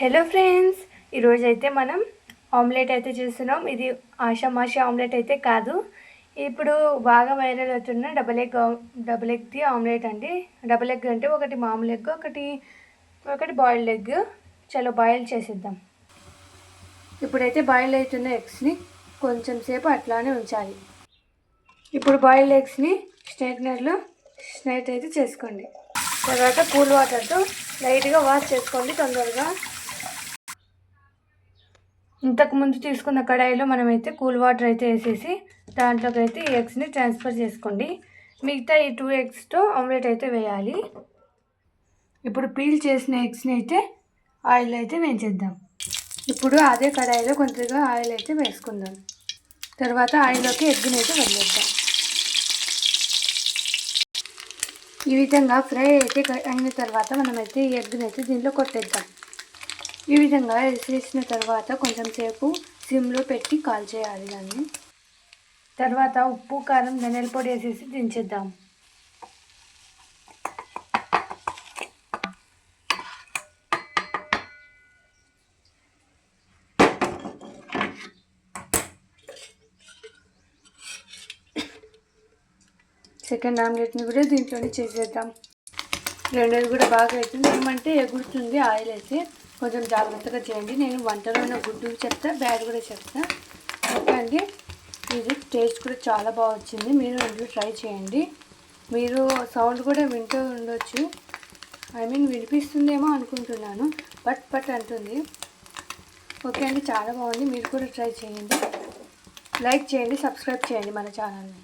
Hello friends, ఈరోజు అయితే మనం ఆమ్లెట్ అయితే చేస్తున్నాం. ఇది ఆషామాషి ఆమ్లెట్ అయితే కాదు. ఇప్పుడు బాగా వైరల్ అవుతున్న డబుల్ ఎగ్ది ఆమ్లెట్ అండి. డబుల్ ఎగ్ అంటే ఒకటి మామూలు ఎగ్, ఒకటి బాయిల్డ్ ఎగ్. చలో బాయిల్ చేసేద్దాం. ఇప్పుడైతే బాయిల్ అవుతున్న ఎగ్స్ని కొంచెం సేపు అట్లానే ఉంచాలి. ఇప్పుడు బాయిల్డ్ ఎగ్స్ని స్ట్రైట్నర్లో స్ట్రైట్ అయితే చేసుకోండి. తర్వాత కూల్ వాటర్తో లైట్గా వాష్ చేసుకోండి తొందరగా. ఇంతకుముందు తీసుకున్న కడాయిలో మనమైతే కూల్ వాటర్ అయితే వేసేసి దాంట్లోకి అయితే ఈ ఎగ్స్ని ట్రాన్స్ఫర్ చేసుకోండి. మిగతా ఈ 2 ఎగ్స్తో ఆమ్లెట్ అయితే వేయాలి. ఇప్పుడు పీల్ చేసిన ఎగ్స్ని అయితే ఆయిల్ అయితే వేయించేద్దాం. ఇప్పుడు అదే కడాయిలో కొంచెంగా ఆయిల్ అయితే వేసుకుందాం. తర్వాత ఆయిల్లోకి ఎగ్ని అయితే వదిలేద్దాం. ఈ విధంగా ఫ్రై అయితే అయిన తర్వాత మనమైతే ఈ ఎగ్ని అయితే దీంట్లో కొట్టేద్దాం. ఈ విధంగా వేసేసిన తర్వాత కొంచెం సేపు సిమ్లో పెట్టి కాల్చేయాలి దాన్ని. తర్వాత ఉప్పు, కారం, ధనియాల పొడి వేసేసి దించేద్దాం. సెకండ్ ఆమ్లెట్ని కూడా దీంట్లోనే చేసేద్దాం. రెండోది కూడా బాగా అవుతుంది. ఏమంటే ఎగురుతుంది ఆయిల్ అయితే, కొంచెం జాగ్రత్తగా చేయండి. నేను వంటలో ఉన్న గుడ్డు చెప్తా, బ్యాడ్ కూడా చెప్తా. ఓకే అండి, ఇది టేస్ట్ కూడా చాలా బాగా వచ్చింది. మీరు ఇంట్లో ట్రై చేయండి. మీరు సౌండ్ కూడా వింటూ ఉండొచ్చు, వినిపిస్తుందేమో అనుకుంటున్నాను. పట్ అంటుంది. ఓకే అండి, చాలా బాగుంది. మీరు కూడా ట్రై చేయండి. లైక్ చేయండి, సబ్స్క్రైబ్ చేయండి మన ఛానల్ని.